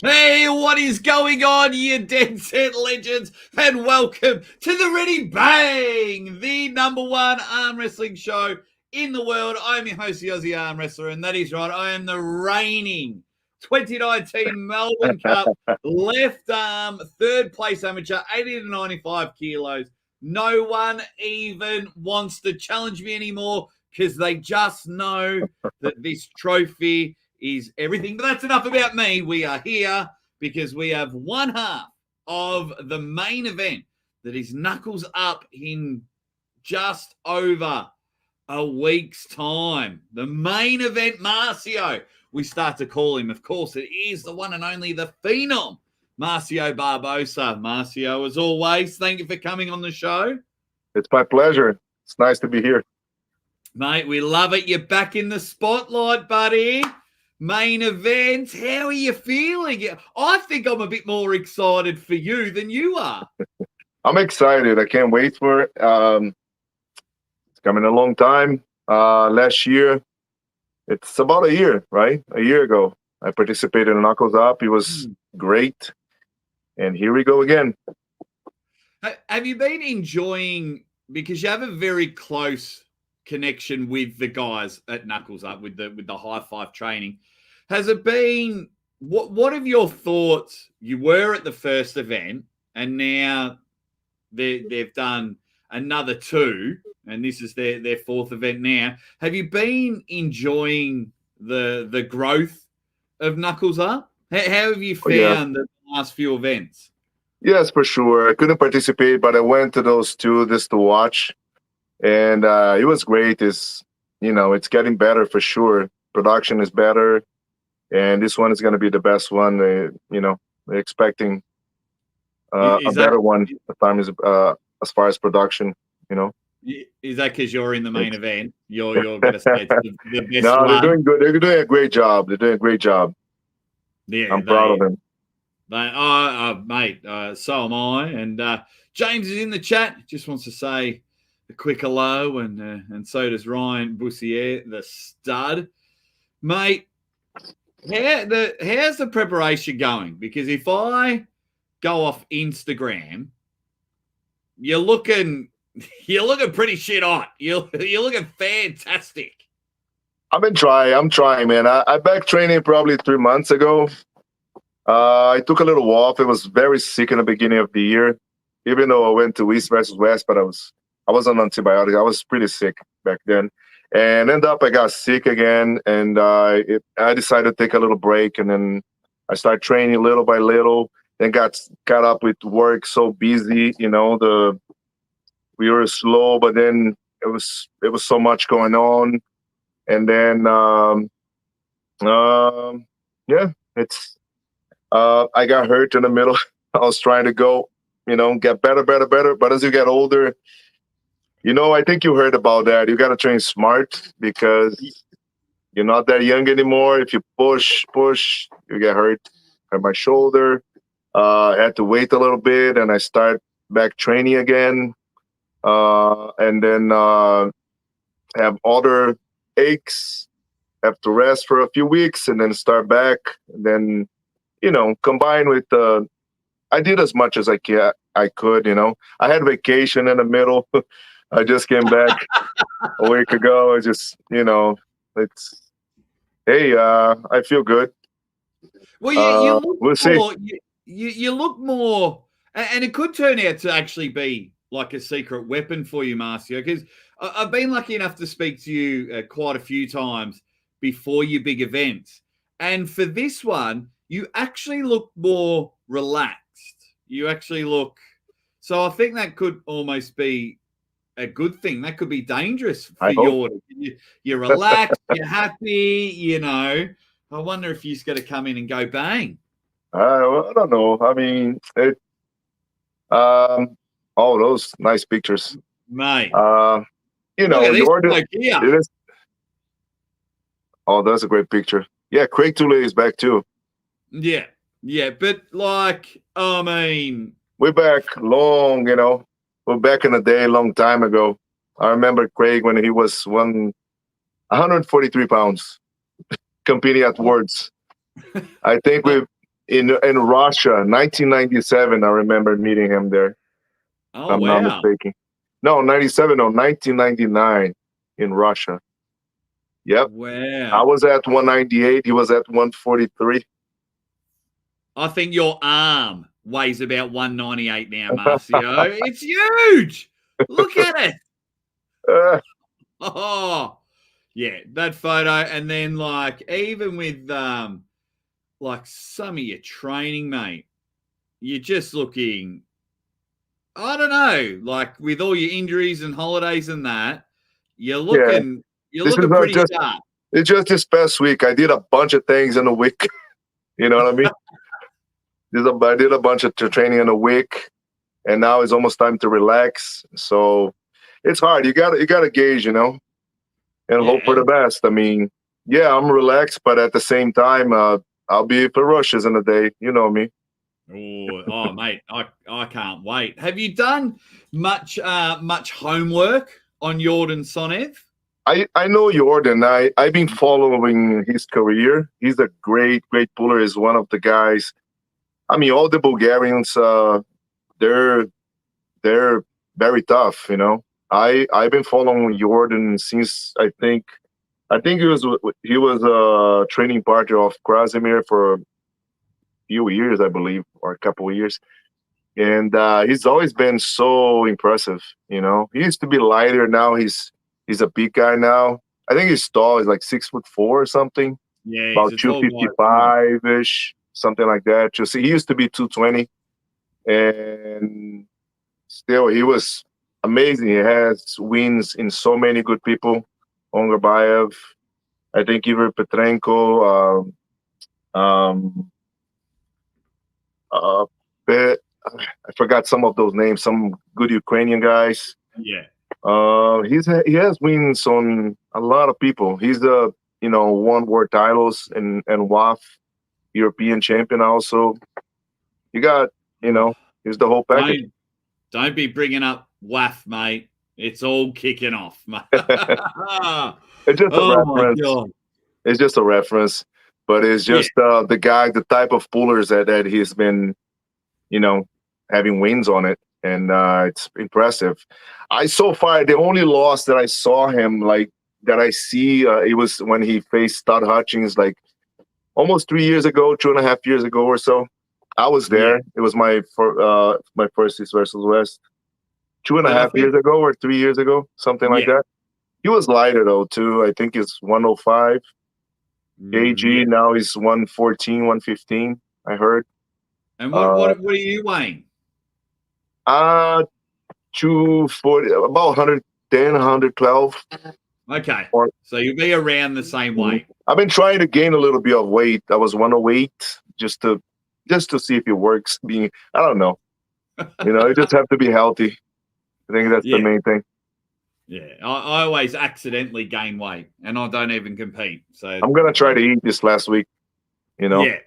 Hey, what is going on, you dead set legends? And welcome to the Ready Bang, the number one arm wrestling show in the world. I'm your host, the Aussie Arm Wrestler, and that is right, I am the reigning 2019 Melbourne Cup left arm third place amateur, 80 to 95 kilos. No one even wants to challenge me anymore because they just know that this trophy is everything. But that's enough about me. We are here because we have one half of the main event that is knuckles up in just over a week's time. The main event, Marcio. We start to call him, of course, it is the one and only the Phenom, Marcio Barboza. Marcio, as always, thank you for coming on the show. It's my pleasure. It's nice to be here. Mate, we love it. You're back in the spotlight, buddy. Main event. How are you feeling? I think I'm a bit more excited for you than you are. I'm excited. I can't wait for it. It's coming a long time. Last year, it's about a year, right? A year ago, I participated in Knuckles Up. It was great. And here we go again. Have you been enjoying, because you have a very close connection with the guys at Knuckles Up with the high five training? Has it been, what have your thoughts? You were at the first event and now they've done another two, and this is their fourth event now. Have you been enjoying the growth of Knuckles Up? How have you found the last few events? Yes, for sure. I couldn't participate, but I went to those two just to watch. And it was great. It's getting better for sure. Production is better. And this one is going to be the best one. They're expecting a better one. The time is as far as production. Is that because you're in the main event? You're going to say it's the best No, one? they're doing good. They're doing a great job. They're doing a great job. Yeah, I'm proud of them. Mate, so am I. And James is in the chat. Just wants to say a quick hello, and so does Ryan Bussier, the stud. Mate, how's the preparation going? Because if I go off Instagram, you're looking pretty shit hot. You're looking fantastic. I'm trying, man. I back training probably 3 months ago. I took a little off. I was very sick in the beginning of the year, even though I went to East versus West, but I was on antibiotics. I was pretty sick back then. And ended up I got sick again, and I decided to take a little break, and then I started training little by little. Then got caught up with work, so busy. We were slow, but then it was so much going on, and then it's I got hurt in the middle. I was trying to go, get better, but as you get older. I think you heard about that. You got to train smart because you're not that young anymore. If you push, you get hurt. Hurt my shoulder. I had to wait a little bit, and I start back training again. And then have other aches. Have to rest for a few weeks, and then start back. And then, combine with I did as much as I could. I had vacation in the middle. I just came back a week ago. I just, I feel good. Well, you look we'll more, see. you look more, and it could turn out to actually be like a secret weapon for you, Marcio, because I've been lucky enough to speak to you quite a few times before your big events. And for this one, you actually look more relaxed. You actually look, so I think that could almost be a good thing. That could be dangerous for Yordan. You're relaxed, you're happy, I wonder if you're just going to come in and go bang. I don't know. I mean, those nice pictures, mate. Yordan. Oh, that's a great picture. Yeah, Craig Tooley is back too. Yeah, but we're back long. We're back in the day, a long time ago. I remember Craig when he was 143 pounds, competing at Worlds. I think in Russia, 1997. I remember meeting him there. Oh, If I'm not wow. mistaken. No, 97. No, 1999 in Russia. Yep. I Wow. was at 198. He was at 143. I think your arm weighs about 198 now, Marcio. It's huge. Look at it. Oh, yeah, that photo. And then, like, even with like some of your training, mate, you're just looking, I don't know, like with all your injuries and holidays and that, you're Yeah. looking This is pretty just sharp. it's just this past week. I did a bunch of things in a week. You know what I mean? I did a bunch of training in a week, and now it's almost time to relax. So it's hard. You gotta gauge, and hope for Yeah. the best. I mean, yeah, I'm relaxed, but at the same time, I'll be ferocious in a day. You know me. Oh, mate, I can't wait. Have you done much homework on Yordan Tsonev? I know Yordan. I've been following his career. He's a great puller. Is one of the guys. I mean, all the Bulgarians, they're they're very tough. I've been following Yordan since I think he was a training partner of Krasimir for a few years, I believe, or a couple of years, and he's always been so impressive. He used to be lighter. Now he's a big guy now. I think he's tall. He's like 6'4" or something, Yeah, he's about a two tall fifty guy. five ish, something like that. Just he used to be 220, and still he was amazing. He has wins in so many good people. Ongarbayev, I think Iver Petrenko, uh, I forgot some of those names. Some good Ukrainian guys. Yeah. He has wins on a lot of people. He's won world titles and WAF European champion also. You got Oh, he's the whole package. don't be bringing up WAF, mate. It's all kicking off, mate. It's just a Oh my reference. god. It's just a reference, but it's Yeah. just the guy, the type of pullers that he's been, having wins on it, and it's impressive. So far the only loss that I saw him like that I see it was when he faced Todd Hutchings like almost 3 years ago, 2.5 years ago or so. I was there. Yeah. It was my first East versus West, two and a But I half think, years ago or 3 years ago, something like yeah. that. He was lighter though too. I think it's 105 kg. Yeah. Now he's 114, 115. I heard. And Uh, what are you weighing? uh 240, about 110, 112. Okay. Or So you'll be around the same weight. I've been trying to gain a little bit of weight. I was 108 just to see if it works. I don't know. You just have to be healthy. I think that's the Yeah. main thing. Yeah. I always accidentally gain weight and I don't even compete. So I'm gonna try to eat this last week. Yeah.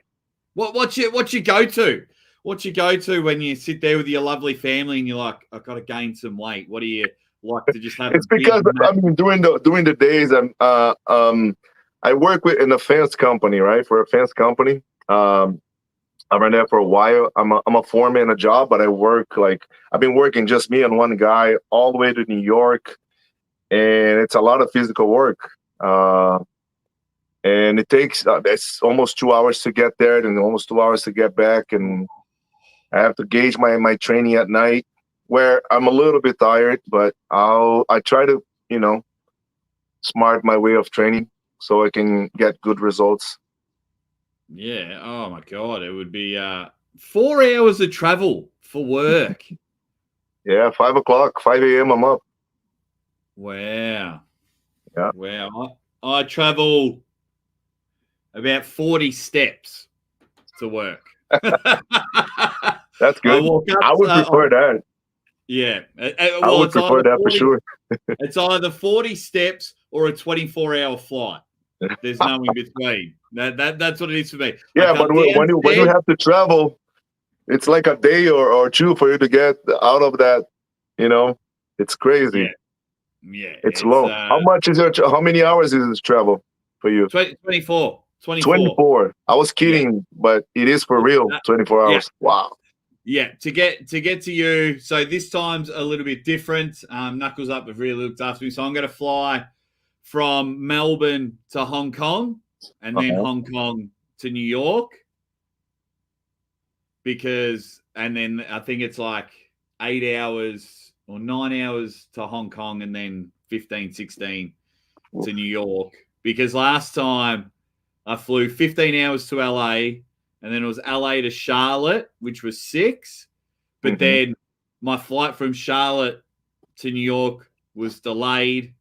What's your go-to? What's your go-to when you sit there with your lovely family and you're like, I've got to gain some weight? What do you like to just have? It's because I mean during the days I work in a fence company, right? For a fence company. I've been there for a while. I'm a foreman in a job, but I've been working just me and one guy all the way to New York, and it's a lot of physical work. And it takes it's almost 2 hours to get there, and almost 2 hours to get back, and I have to gauge my training at night, where I'm a little bit tired, but I try to smart my way of training so I can get good results. Yeah. Oh my god, it would be 4 hours of travel for work. Yeah, 5 o'clock, 5 a.m. I'm up. Wow. Yeah. Wow. I travel about 40 steps to work. That's good. I would prefer that. Yeah. I would prefer that for sure. It's either 40 steps or a 24-hour flight. There's no in between. That's what it is for me. Yeah, but when you have to travel, it's like a day or two for you to get out of that. It's crazy. Yeah. It's long. How many hours is this travel for you? 24. 24. 24. I was kidding, but it is for real. 24 hours. Wow. Yeah, to get to you. So this time's a little bit different. Knuckles Up have really looked after me. So I'm going to fly from Melbourne to Hong Kong and then Hong Kong to New York. And then I think it's like 8 hours or 9 hours to Hong Kong and then 15, 16 to New York. Because last time I flew 15 hours to LA and then it was LA to Charlotte, which was 6. But then my flight from Charlotte to New York was delayed.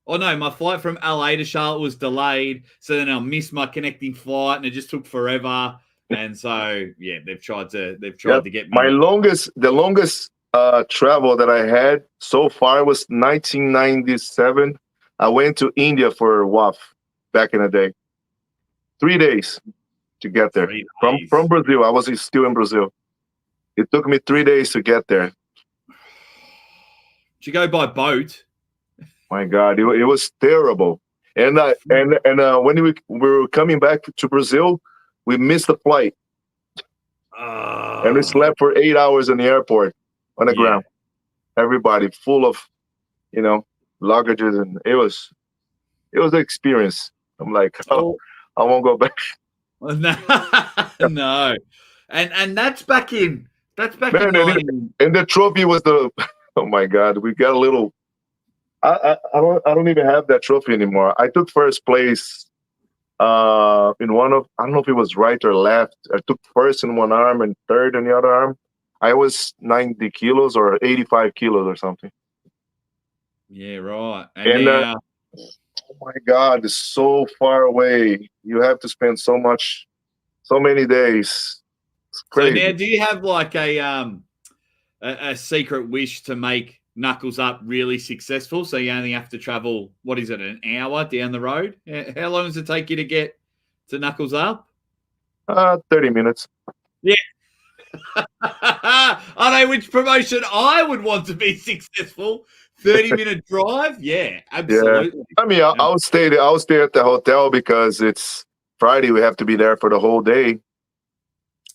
Oh, no, my flight from LA to Charlotte was delayed. So then I missed my connecting flight and it just took forever. And so, yeah, they've tried to get me. The longest travel that I had so far was 1997. I went to India for WAF back in the day. 3 days to get there. From Brazil. I was still in Brazil. It took me 3 days to get there. Did you go by boat? My God, it was terrible. And when we were coming back to Brazil, we missed the flight. And we slept for 8 hours in the airport on the ground. Everybody full of, luggages, and it was an experience. I'm like, I won't go back. No. And that's back in and the trophy was oh my God, we got a little. I don't even have that trophy anymore. I took first place in one of, I don't know if it was right or left. I took first in one arm and third in the other arm. I was 90 kilos or 85 kilos or something. Yeah, right. And oh my God, it's so far away. You have to spend so many days. It's crazy. So now, do you have like a secret wish to make Knuckles Up really successful? So you only have to travel, what is it, an hour down the road? How long does it take you to get to Knuckles Up? 30 minutes. Yeah. I know which promotion I would want to be successful. 30-minute drive? Yeah, absolutely. Yeah. I mean, I'll stay there. I'll stay at the hotel because it's Friday. We have to be there for the whole day.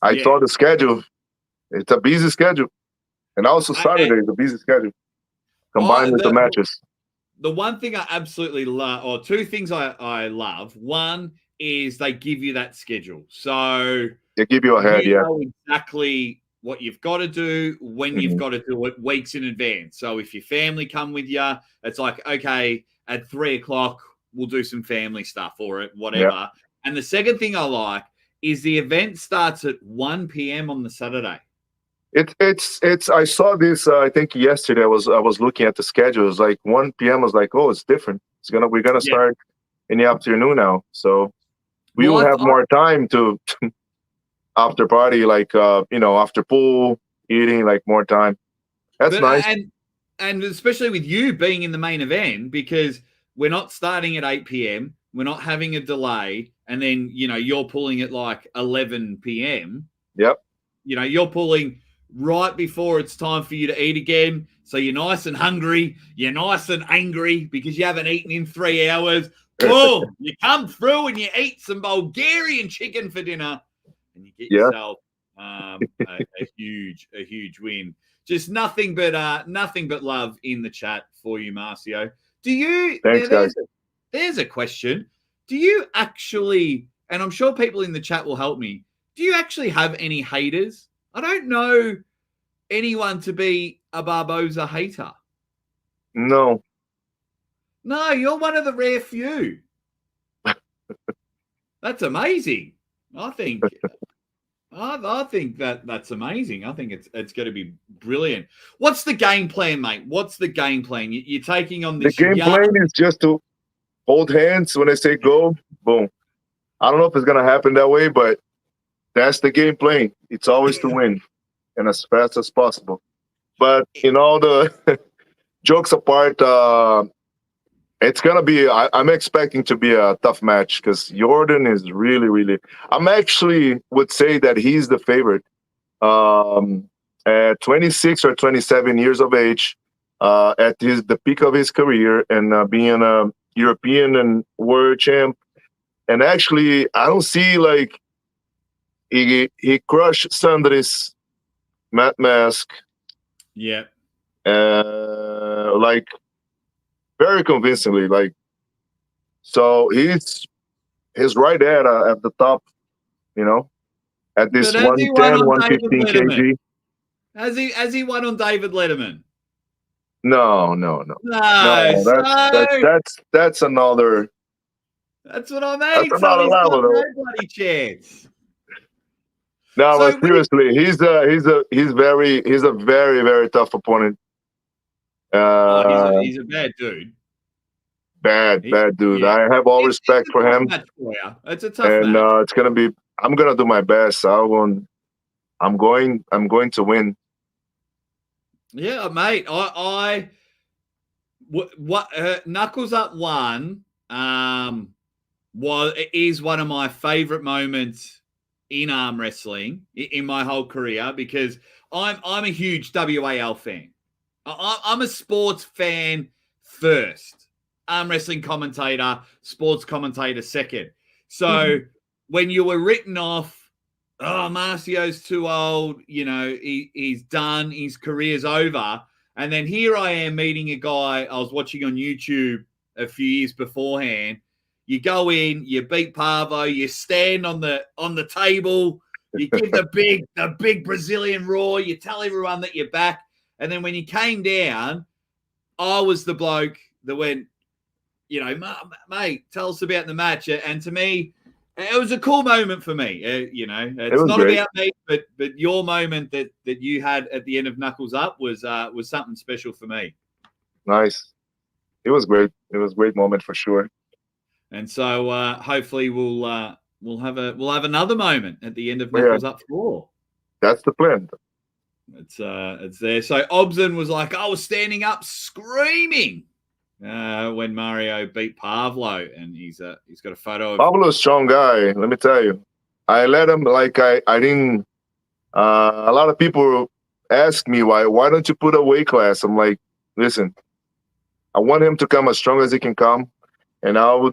I saw the schedule. It's a busy schedule. And also Saturday is a busy schedule. Combined with the matches. The one thing I absolutely love, or two things I love. One is they give you that schedule. So they give you a head, you know exactly what you've got to do, when you've got to do it, weeks in advance. So if your family come with you, it's like, okay, at 3:00, we'll do some family stuff or whatever. Yeah. And the second thing I like is the event starts at 1 p.m. on the Saturday. It's I saw this I think yesterday. I was looking at the schedule. It's like 1 p.m. I was like, oh, it's different. We're gonna start in the afternoon now. So we will have more time to after party, like after pool, eating, like more time. That's nice. And especially with you being in the main event, because we're not starting at 8 p.m. We're not having a delay, and then you're pulling at like 11 p.m. Yep. You're pulling right before it's time for you to eat again. So you're nice and hungry. You're nice and angry because you haven't eaten in 3 hours. Boom! You come through and you eat some Bulgarian chicken for dinner, and you get yourself a huge win. Just nothing but love in the chat for you, Marcio. Do you? Thanks, guys. There's a question. Do you actually? And I'm sure people in the chat will help me. Do you actually have any haters? I don't know anyone to be a Barboza hater. No. No, you're one of the rare few. That's amazing. I think that's amazing. I think it's going to be brilliant. What's the game plan, mate? What's the game plan? You're taking on this. The game plan is just to hold hands when I say go, boom. I don't know if it's going to happen that way, but that's the game plan. It's always to win and as fast as possible. But all the jokes apart, it's going to be, I'm expecting to be a tough match because Yordan is really, really, I'm actually would say that he's the favorite. At 26 or 27 years of age, at the peak of his career and being a European and world champ, And actually, I don't see like he crushed Sandris mask, Yeah. like very convincingly. Like, so he's right there at the top, you know, at But this has he won 110, on David 115 Letterman? kg. Has he won on David Letterman? No. No. No, So that's another that's what I mean. So another he's got level no though. bloody chance. No, So but seriously, he's a very, very tough opponent. he's a bad dude. Bad dude. Yeah. I have all It's respect a for tough him, match for you. It's a tough and match. it's gonna be. I'm gonna do my best. I'm going to win. Yeah, mate. Knuckles Up one is one of my favorite moments in arm wrestling in my whole career, because I'm a huge WAL fan. I'm a sports fan first, arm wrestling commentator, sports commentator second. So when you were written off, oh, Marcio's too old, he's done, his career's over. And then here I am meeting a guy I was watching on YouTube a few years beforehand. You go in, you beat Pavo, you stand on the table, you give the big Brazilian roar, you tell everyone that you're back. And then when you came down, I was the bloke that went, mate, tell us about the match. And to me, it was a cool moment for me. It It's was not great. about me, but your moment that you had at the end of Knuckles Up was something special for me. Nice. It was great. It was a great moment for sure. And so hopefully we'll have another moment at the end of Yeah, Knuckles Up 4. that's the plan. It's there. So Obson was like, I was standing up screaming when Mario beat Pavlo, and he's got a photo of Pablo's a strong guy. Let me tell you. I let him like I didn't. A lot of people ask me why don't you put a weight class? I'm like, listen, I want him to come as strong as he can come, and I will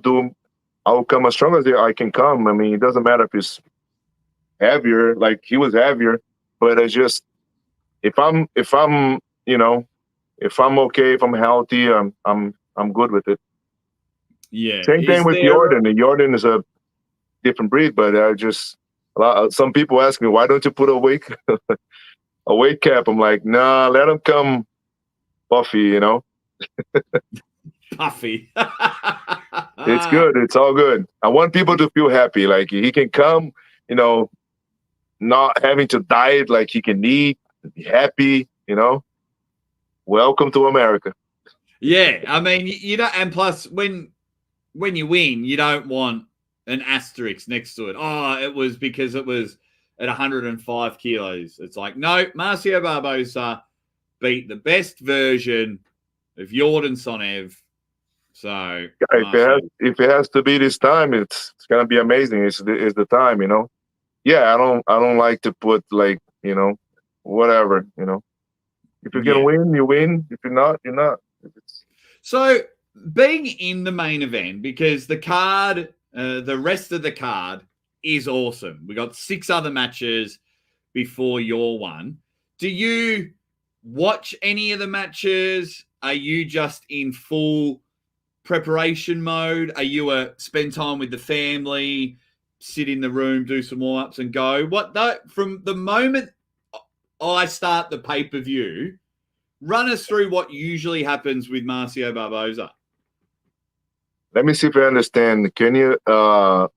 come as strong as I can come. I mean, it doesn't matter if he's heavier, like he was heavier, but it's just if I'm if I'm okay, if I'm healthy, I'm good with it. yeah. Same thing Is with there? Yordan. Yordan is a different breed, but some people ask me why don't you put a weight a weight cap? I'm like, nah, let him come puffy, Puffy. It's good. It's all good. I want people to feel happy. Like he can come, not having to diet, like he can eat, be happy, Welcome to America. Yeah, I mean, you don't, and plus when you win, you don't want an asterisk next to it. Oh, it was because it was at 105 kilos. It's like, no, Marcio Barboza beat the best version of Yordan Tsonev. So Yeah, if it has to be this time, it's gonna be amazing. It's the time, Yeah, I don't like to put like, whatever, If you can win, you win. If you're not, you're not. So being in the main event, because the card, the rest of the card is awesome. We got 6 other matches before your one. Do you watch any of the matches? Are you just in full preparation mode? Are you spend time with the family, sit in the room, do some warm-ups and go? From the moment I start the pay-per-view, run us through what usually happens with Marcio Barboza. Let me see if I understand. Can you I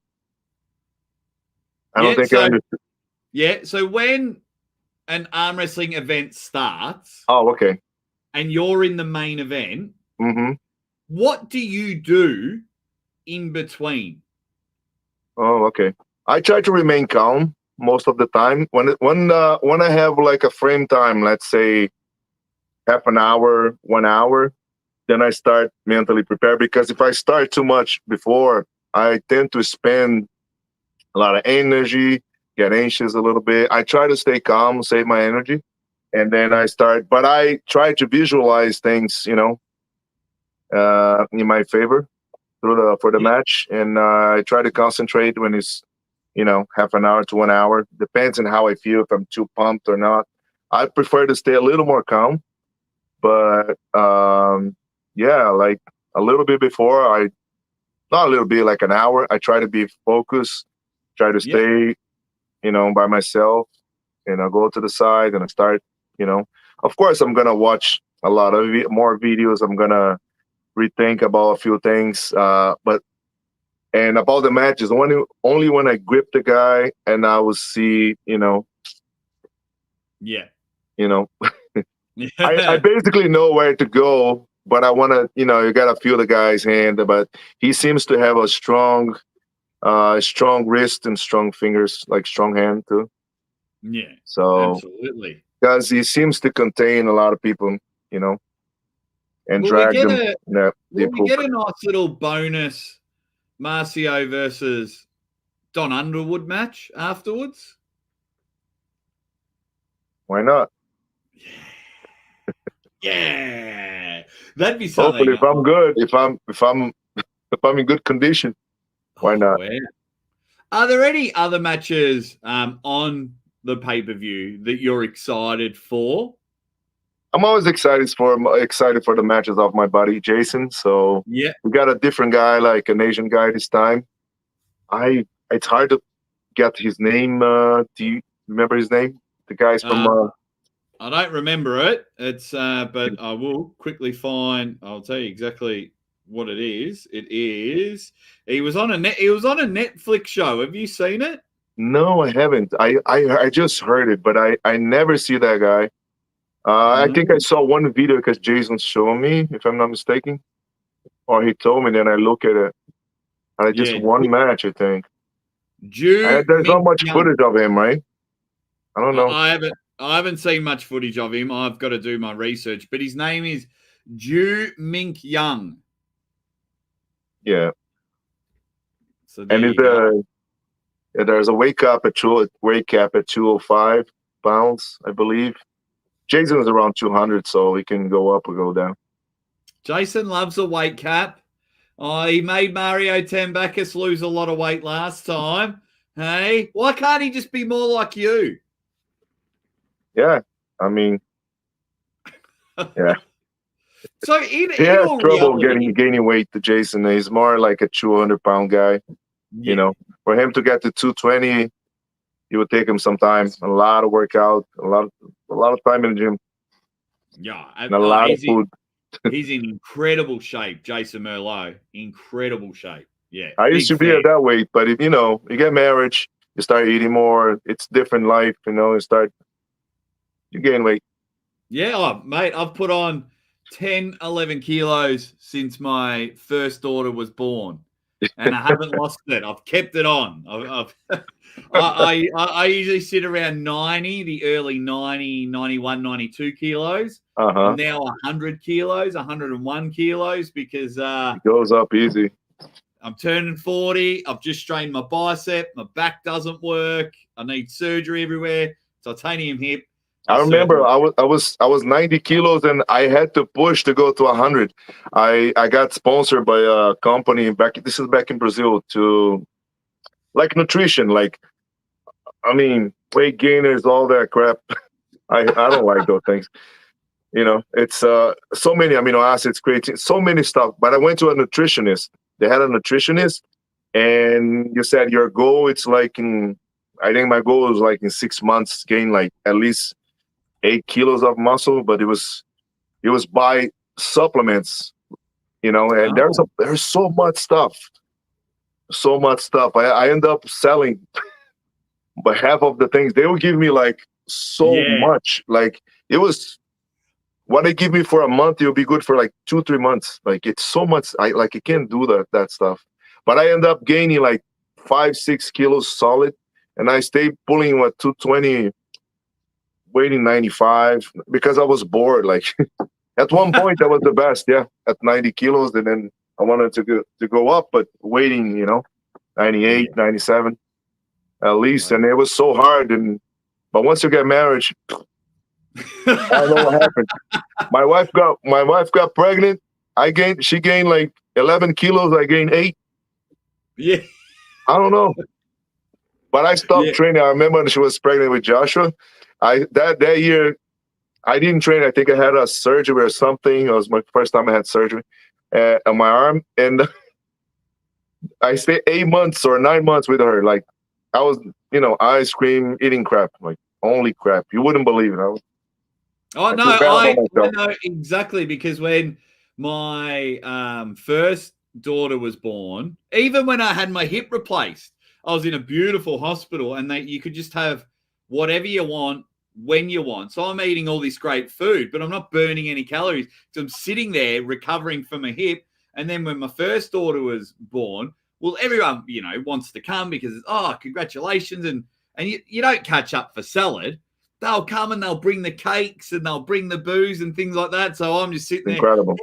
don't think I understand. Yeah, so when an arm wrestling event starts, Oh, okay. and you're in the main event, Mm-hmm. what do you do in between? Oh, okay. I try to remain calm most of the time. When I have like a frame time, let's say half an hour, 1 hour, then I start mentally prepare, because if I start too much before, I tend to spend a lot of energy, get anxious a little bit. I try to stay calm, save my energy, and then but I try to visualize things, in my favor. for the Yeah. match, and I try to concentrate when it's half an hour to 1 hour. Depends on how I feel, if I'm too pumped or not. I prefer to stay a little more calm, but yeah, like a little bit before, not a little bit, like an hour. I try to be focused, try to Yeah. stay, by myself, and I go to the side and I start, of course, I'm gonna watch a lot of more videos. I'm gonna rethink about a few things, but and about the matches, only when I grip the guy and I will see, Yeah. you know, I Yeah. basically know where to go, but I want to, you got to feel the guy's hand. But he seems to have a strong wrist and strong fingers, like strong hand too. Yeah. So, Absolutely. because he seems to contain a lot of people, you know, and Will we drag get them a in that will deep we get hook. a nice little bonus Marcio versus Don Underwood match afterwards? Why not? Yeah. That'd be Hopefully, something. if I'm good, if I'm in good condition, why Oh, not? wow. Are there any other matches on the pay-per-view that you're excited for? I'm always excited for the matches of my buddy Jason. So Yeah. we got a different guy, like an Asian guy this time. It's hard to get his name. Do you remember his name? The guy's from Uh, I don't remember it. It's but I will quickly find. I'll tell you exactly what it is. It is. He was on a Netflix show. Have you seen it? No, I haven't. I just heard it, but I never see that guy. I think I No. saw one video because Jason showed me, if I'm not mistaken, or he told me. Then I look at it, and I just Yeah. one match, I think. Ju There's not Mink much Young. footage of him, right? I don't know. I haven't seen much footage of him. I've got to do my research. But his name is Ju Mink Young. Yeah, So there and you go. there's a weight cap at 205 pounds, I believe. Jason is around 200, so he can go up or go down. Jason loves a weight cap. Oh, he made Mario Tambakis lose a lot of weight last time. Hey, why can't he just be more like you? Yeah, I mean, yeah, So he in has all trouble reality, gaining weight. To Jason, he's more like a 200-pound guy. You yeah, know, for him to get to 220, it would take him some time, a lot of workout, a lot of time in the gym, yeah. and a lot of food. He's in incredible shape, Jason Merlot. Incredible shape. Yeah, I used big to be fan. at that weight, but if you get married, you start eating more. It's different life, you gain weight. Yeah, oh, mate, I've put on 10, 11 kilos since my first daughter was born, and I haven't lost it. I've kept it on. I usually sit around 90, the early 90, 91, 92 kilos. I'm Uh-huh. now 100 kilos, 101 kilos because It goes up easy. I'm turning 40. I've just strained my bicep. My back doesn't work. I need surgery everywhere. Titanium hip. I remember I was 90 kilos and I had to push to go to 100. I got sponsored by a company this is back in Brazil, to like nutrition, like, I mean, weight gainers, all that crap. I don't like those things. It's so many amino acids, creatine, so many stuff. But I went to a nutritionist. They had a nutritionist, and you said your goal. It's like I think my goal was like in 6 months gain like at least 8 kilos of muscle. But it was by supplements, and Oh, there's so much stuff, so much stuff. I end up selling, but half of the things they would give me like so yeah. much, like it was. What they give me for a month, it'll be good for like 2-3 months. Like it's so much. I can't do that stuff. But I end up gaining like 5-6 kilos solid, and I stay pulling 220, weighing 95 because I was bored. Like at one point, that was the best. Yeah, at 90 kilos, and then I wanted to go up, but weighing 98, Yeah. 97 at least, Wow. and it was so hard. But once you get married, I don't know what happened. My wife got pregnant. She gained like 11 kilos, I gained 8. Yeah. I don't know. But I stopped Yeah. training. I remember when she was pregnant with Joshua. That year, I didn't train. I think I had a surgery or something. It was my first time I had surgery on my arm. And I stayed 8 months or 9 months with her. Like, I was, ice cream, eating crap. Like, only crap. You wouldn't believe it. Oh I no, feel bad I about myself. know exactly, because when my first daughter was born, even when I had my hip replaced, I was in a beautiful hospital, and you could just have whatever you want when you want. So I'm eating all this great food, but I'm not burning any calories. So I'm sitting there recovering from a hip. And then when my first daughter was born, well, everyone wants to come because congratulations, and you don't catch up for salad. They'll come and they'll bring the cakes and they'll bring the booze and things like that. So I'm just sitting there. Incredible.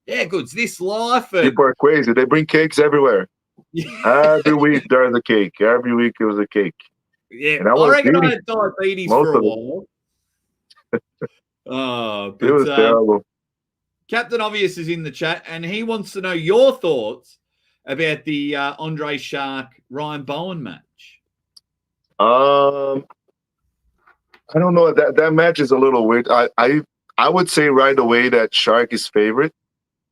Yeah, good. It's this life. And people are crazy. They bring cakes everywhere. Every week there's a cake. Every week it was a cake. Yeah, And I I was reckon I eating had diabetes most for a of it. while. Oh, It was but terrible. Captain Obvious is in the chat, and he wants to know your thoughts about the Andre Shark Ryan Bowen match. I don't know. That match is a little weird. I would say right away that Shark is favorite.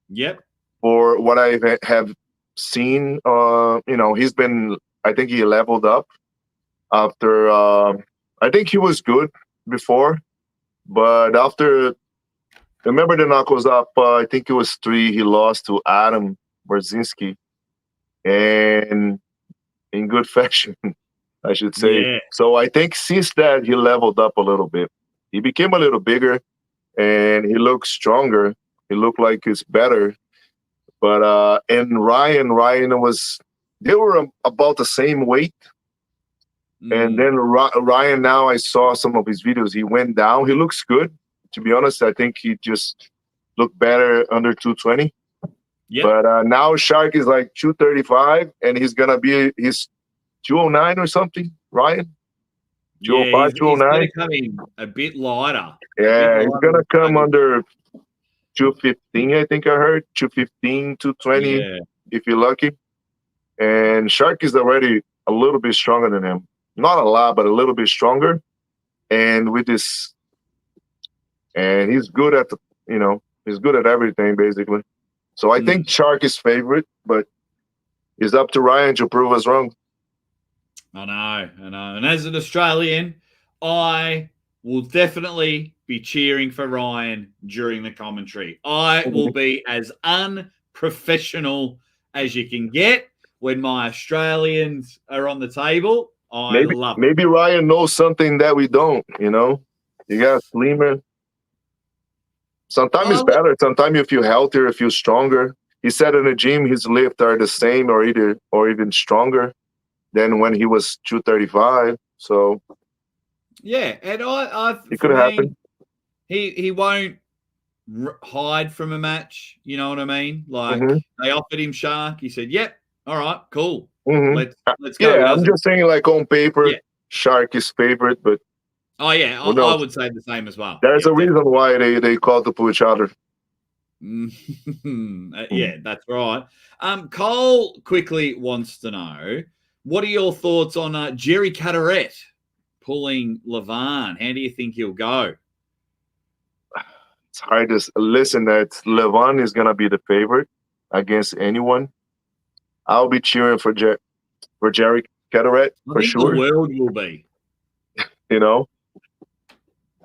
Yep. For what I have seen, he's been. I think he leveled up after. I think he was good before, but after. Remember the knuckles up? I think it was 3. He lost to Adam Brzezinski, and in good fashion, I should say. Yeah. So I think since that he leveled up a little bit. He became a little bigger, and he looks stronger. He looked like he's better. But and Ryan they were about the same weight. And then Ryan, now I saw some of his videos. He went down. He looks good. To be honest, I think he just looked better under 220. Yep. But now Shark is like 235, and he's 209 or something, Ryan? 205, He's 209? going to come in a bit lighter. Yeah, he's going to come under 215, I think I heard. 215, 220, if you're lucky. And Shark is already a little bit stronger than him. Not a lot, but a little bit stronger. And with this, and he's good at he's good at everything, basically. So I think Shark is favorite, but it's up to Ryan to prove us wrong. I know. And as an Australian, I will definitely be cheering for Ryan during the commentary. I will be as unprofessional as you can get when my Australians are on the table. Maybe Ryan knows something that we don't, You got slimmer. Sometimes it's better. Sometimes you feel healthier, you feel stronger. He said in the gym his lifts are the same or even stronger than when he was 235. So yeah, and it could happen. He won't hide from a match. You know what I mean? Like they offered him Shark. He said, "Yep, all right, cool. Let's go." Yeah, I'm just saying, like on paper, Shark is favorite, but oh yeah, I would say the same as well. There's a reason why they call to each other. Yeah, that's right. Cole quickly wants to know, what are your thoughts on Jerry Caderet pulling Levan? How do you think he'll go? It's hard to listen. That Levan is gonna be the favorite against anyone. I'll be cheering for Jerry Caderet for sure. The world will be.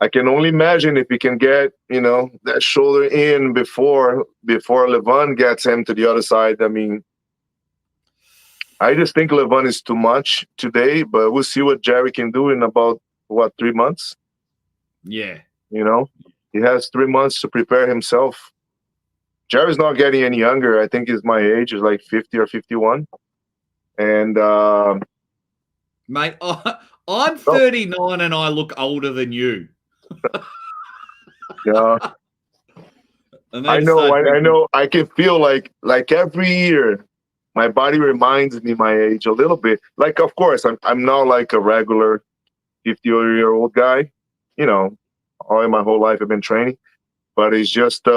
I can only imagine if he can get, that shoulder in before Levan gets him to the other side. I mean, I just think Levan is too much today, but we'll see what Jerry can do in about, 3 months? Yeah. He has 3 months to prepare himself. Jerry's not getting any younger. I think he's my age. He's like 50 or 51. And mate, I'm 39 and I look older than you. Yeah. I know. I can feel like every year my body reminds me my age a little bit. Like, of course, I'm not like a regular 50-year-old guy. All my whole life I've been training. But it's just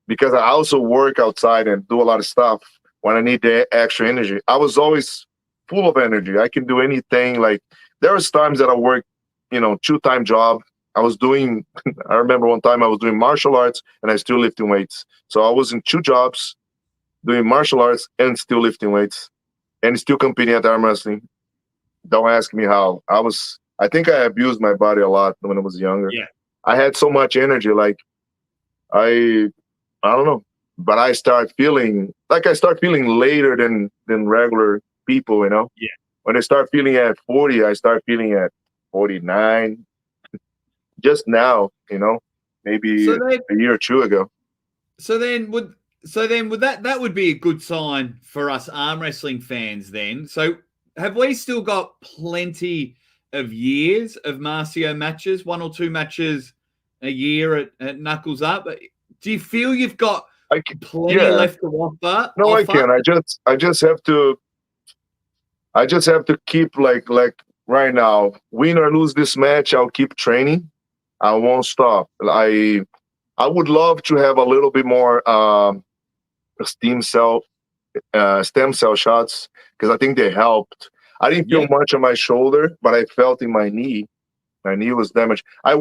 because I also work outside and do a lot of stuff when I need the extra energy. I was always full of energy. I can do anything. Like there was times that I worked, 2-time job. I was doing. I remember one time I was doing martial arts and I still lifting weights. So I was in 2 jobs doing martial arts and still lifting weights and still competing at arm wrestling. Don't ask me how. I think I abused my body a lot when I was younger. Yeah. I had so much energy. Like I I don't know, but I start feeling later than regular people. Yeah. When I start feeling at 40, I start feeling at 49. Just now, maybe So then, a year or 2 ago. so then would so then would that would be a good sign for us arm wrestling fans then. So have we still got plenty of years of Marcio matches, 1 or 2 matches a year at Knuckles Up? Do you feel you've got plenty Yeah, left to offer? no, I can. I just have to keep like right now. Win or lose this match, I'll keep training. I won't stop. I would love to have a little bit more stem cell stem cell shots because I think they helped. I didn't feel Yeah. much on my shoulder, but I felt in my knee. My knee was damaged. I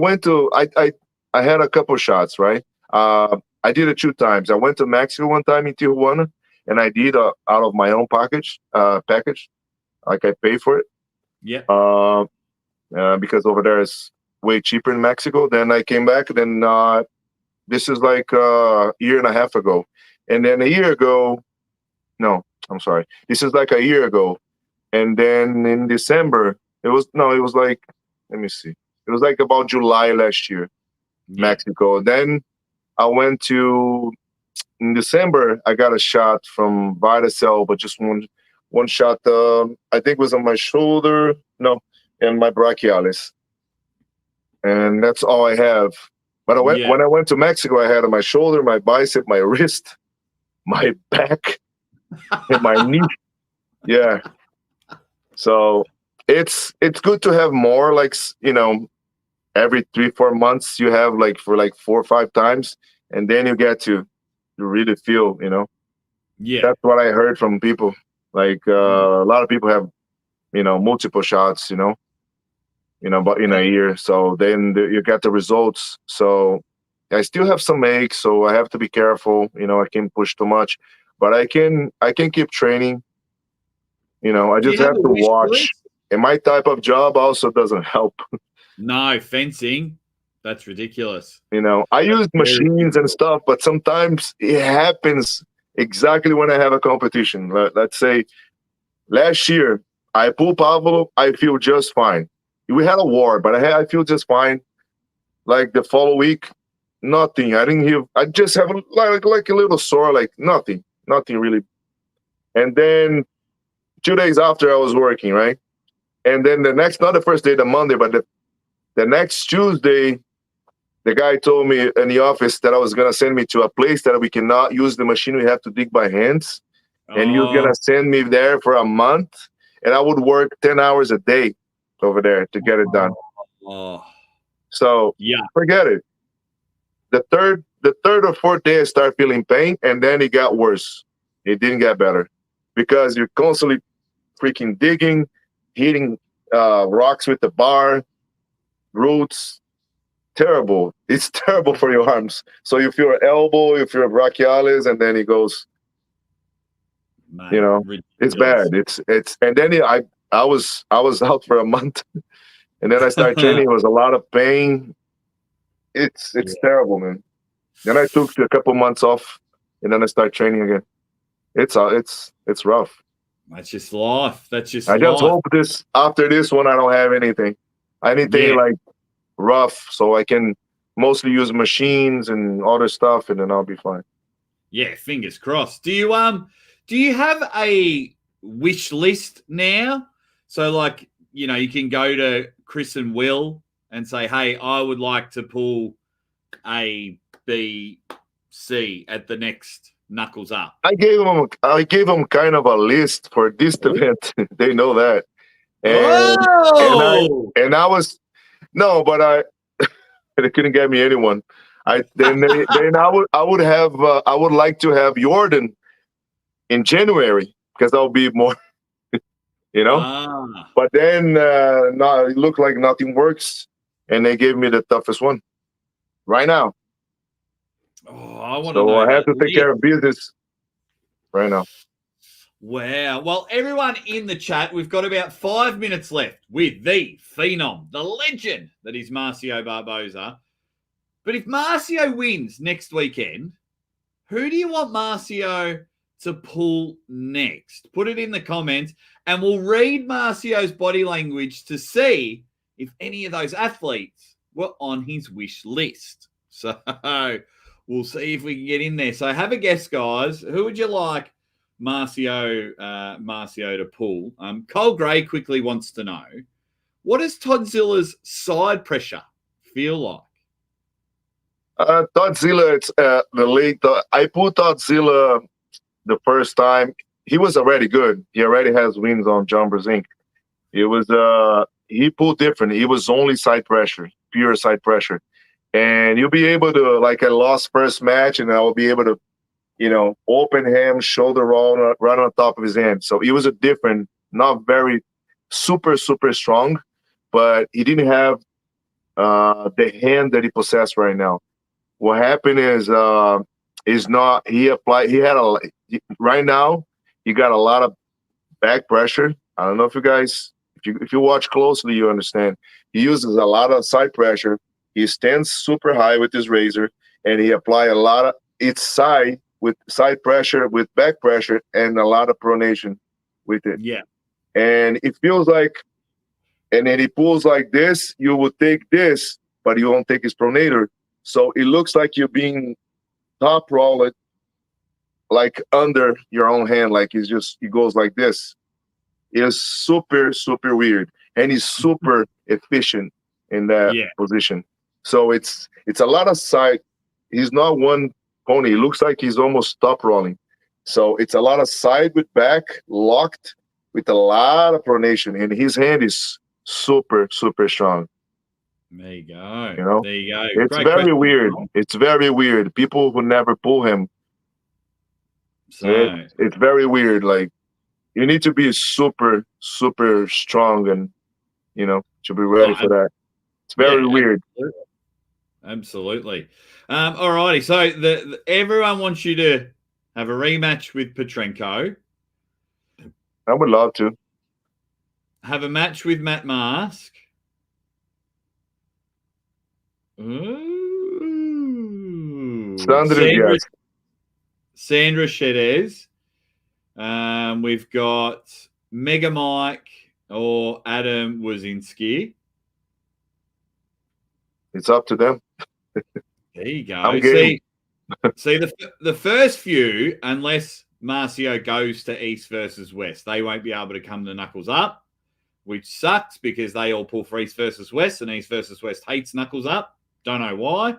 had a couple shots, right? I did it 2 times. I went to Mexico one time in Tijuana, and I did out of my own package. Like I pay for it. Yeah. Because over there is way cheaper in Mexico. Then I came back. Then this is like a year and a half ago, and then a year ago. No, I'm sorry. This is like a year ago, and then in December it was like, let me see. It was like about July last year, Yeah. Mexico. Then I went to in December. I got a shot from Vitacell, but just one shot. I think was on my shoulder, no, and my brachialis, and that's all I have. But Yeah. when I went to Mexico, I had on my shoulder, my bicep, my wrist, my back, and my knee. Yeah. So it's good to have more, like every 3-4 months you have like for like 4 or 5 times, and then you get to really feel. Yeah. That's what I heard from people. Like a lot of people have multiple shots. But in a year, so then you get the results. So I still have some aches, so I have to be careful. I can't push too much, but I can keep training. I Do you just have have a to wish watch. list? And my type of job also doesn't help. No, fencing. That's ridiculous. I use Very machines and difficult. stuff, but sometimes it happens exactly when I have a competition. Let's say last year, I pull Pablo, I feel just fine. We had a war, but I feel just fine. Like the following week, nothing. I didn't hear. I just have like a little sore, like nothing really. And then 2 days after, I was working, right? And then not the first day, the Monday, but the next Tuesday, the guy told me in the office that I was gonna send me to a place that we cannot use the machine. We have to dig by hands, and he was Oh, gonna send me there for a month, and I would work 10 hours a day over there to get it done. oh, So yeah, forget it. The third or fourth day, I start feeling pain, and then it got worse. It didn't get better because you're constantly freaking digging, hitting rocks with the bar, roots. Terrible. It's terrible for your arms. So you feel your elbow, you feel your brachialis, and then it goes. mate, It's ridiculous. bad. It's and then I was out for a month, and then I started training. It was a lot of pain. It's Yeah. terrible, man. Then I took a couple months off, and then I started training again. It's rough. That's just life. That's just I just life. hope after this one I don't have anything Yeah, like rough, so I can mostly use machines and other stuff, and then I'll be fine. yeah. Fingers crossed. Do you have a wish list now? So, like, you can go to Chris and Will and say, "Hey, I would like to pull A, B, C at the next Knuckles Up." I gave them kind of a list for this Oh, event. They know that, and and I oh! and I was no, but they couldn't get me anyone. I would like to have Yordan in January because that'll be more, you know. Ah. But then no, it looked like nothing works, and they gave me the toughest one right now. Oh, I want to So know I have that to take care of business right now. Wow. Well, everyone in the chat, we've got about 5 minutes left with the Phenom, the legend that is Marcio Barboza. But if Marcio wins next weekend, who do you want Marcio to pull next? Put it in the comments, and we'll read Marcio's body language to see if any of those athletes were on his wish list. So we'll see if we can get in there. So have a guess, guys. Who would you like Marcio to pull? Cole Gray quickly wants to know, what does Toddzilla's side pressure feel like? Toddzilla, it's the late. I put Toddzilla the first time. He was already good. He already has wins on John Brzezinski. It was he pulled different. It was only side pressure, pure side pressure, and you'll be able to, like, I lost first match, and I will be able to, open him, shoulder roll right on top of his hand. So it was a different, not very super strong, but he didn't have the hand that he possessed right now. What happened is not he applied. He had right now. He got a lot of back pressure. I don't know if you guys, if you watch closely, you understand. He uses a lot of side pressure. He stands super high with his razor, and he apply a lot of its side with side pressure, with back pressure, and a lot of pronation with it. Yeah. And it feels like, and then he pulls like this, you would take this, but you won't take his pronator. So it looks like you're being top rolled, like under your own hand, like it goes like this. It's super weird, and he's super efficient in that position. So it's a lot of side. He's not one pony. It looks like he's almost top rolling. So it's a lot of side with back locked with a lot of pronation, and his hand is super strong. There you go. There you go. It's Great very question, weird. Paul. It's very weird. People who never pull him. So it's very weird. Like, you need to be super strong, and to be ready for that. It's very weird. Absolutely. All righty. So everyone wants you to have a rematch with Petrenko. I would love to have a match with Matt Mask. Ooh. Sandra Shedez. We've got Mega Mike or Adam Wazinski. It's up to them. There you go. I'm game. See the first few, unless Marcio goes to East versus West, they won't be able to come to Knuckles Up, which sucks because they all pull for East versus West, and East versus West hates Knuckles Up. Don't know why.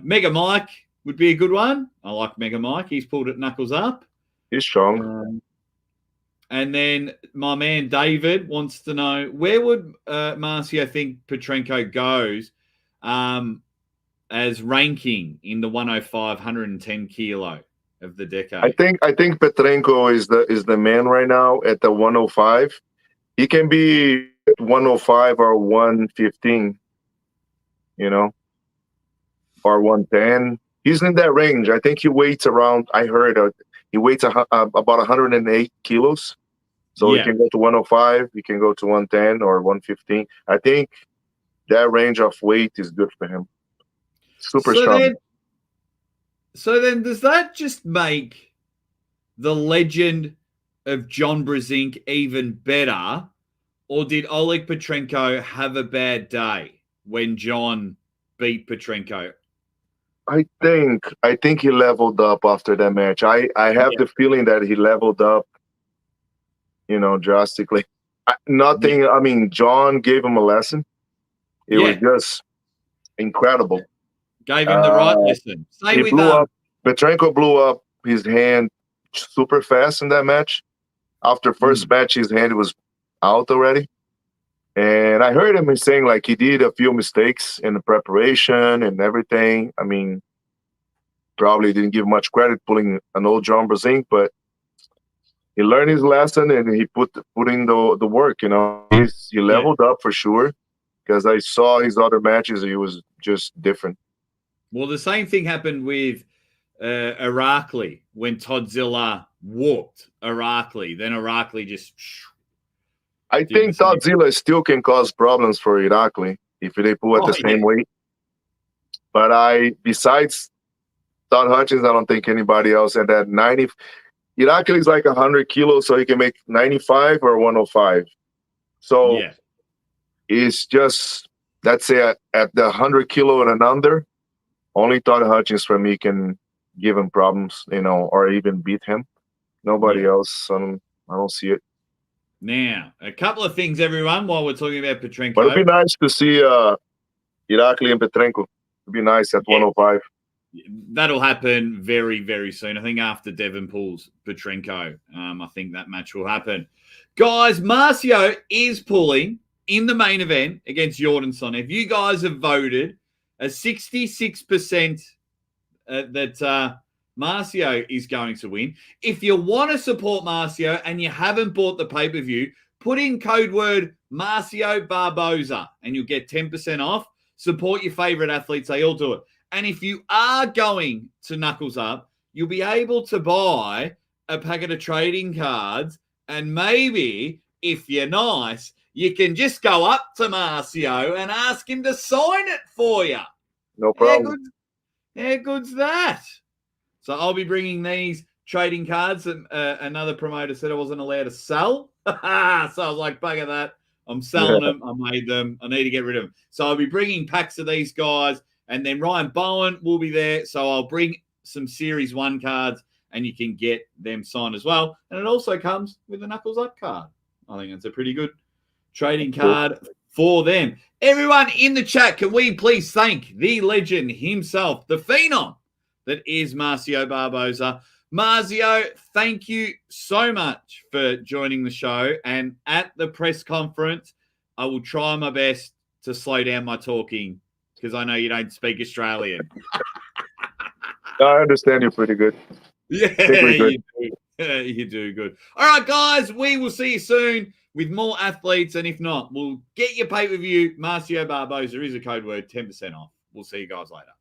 Mega Mike would be a good one. I like Mega Mike. He's pulled at Knuckles Up. He's strong. And then my man David wants to know, where would Marcio think Petrenko goes as ranking in the 105, 110 kilo of the decade? I think Petrenko is the man right now at the 105. He can be 105 or 115, or 110. He's in that range. I think he weighs around, I heard he weighs about 108 kilos. So he can go to 105, he can go to 110 or 115. I think that range of weight is good for him. Super strong. So then does that just make the legend of John Brzezinski even better? Or did Oleg Petrenko have a bad day when John beat Petrenko? I think he leveled up after that match. I have the feeling that he leveled up, drastically. I mean, John gave him a lesson. It was just incredible. Gave him the right lesson. Petrenko blew up his hand super fast in that match. After first match, his hand was out already. And I heard him saying like he did a few mistakes in the preparation and everything. I mean, probably didn't give much credit pulling an old John Brasink, but he learned his lesson and he put in the work. You know, he leveled up for sure. Because I saw his other matches, he was just different. Well, the same thing happened with Irakli when Todzilla whooped Irakli. Then Irakli just. I think Todzilla still can cause problems for Irakli if they pull at the same weight. But besides Todd Hutchins, I don't think anybody else at that 90. Irakli is like 100 kilos, so he can make 95 or 105. So it's just, let's say at the 100 kilo and under, only Todd Hutchins for me can give him problems, you know, or even beat him. Nobody else, I don't see it. Now, a couple of things, everyone, while we're talking about Petrenko. But it'd be nice to see Irakli and Petrenko. It'd be nice at 105. That'll happen very, very soon. I think after Devin pulls Petrenko, I think that match will happen. Guys, Marcio is pulling in the main event against Yordan Tsonev. You guys have voted a 66% that Marcio is going to win. If you want to support Marcio and you haven't bought the pay-per-view, put in code word Marcio Barboza and you'll get 10% off. Support your favorite athletes. They all do it. And if you are going to Knuckles Up, you'll be able to buy a packet of trading cards. And maybe, if you're nice, you can just go up to Marcio and ask him to sign it for you. No problem. How good's that? So I'll be bringing these trading cards that another promoter said I wasn't allowed to sell. So I was like, bugger that. I'm selling them. I made them. I need to get rid of them. So I'll be bringing packs of these guys. And then Ryan Bowen will be there. So I'll bring some Series 1 cards and you can get them signed as well. And it also comes with a Knuckles Up card. I think it's a pretty good trading card for them. Everyone in the chat, can we please thank the legend himself, the Phenom that is Marcio Barboza. Marcio, thank you so much for joining the show. And at the press conference, I will try my best to slow down my talking because I know you don't speak Australian. I understand you pretty good. Yeah, good. You do good. All right, guys, we will see you soon with more athletes. And if not, we'll get your pay-per-view. Marcio Barboza is a code word, 10% off. We'll see you guys later.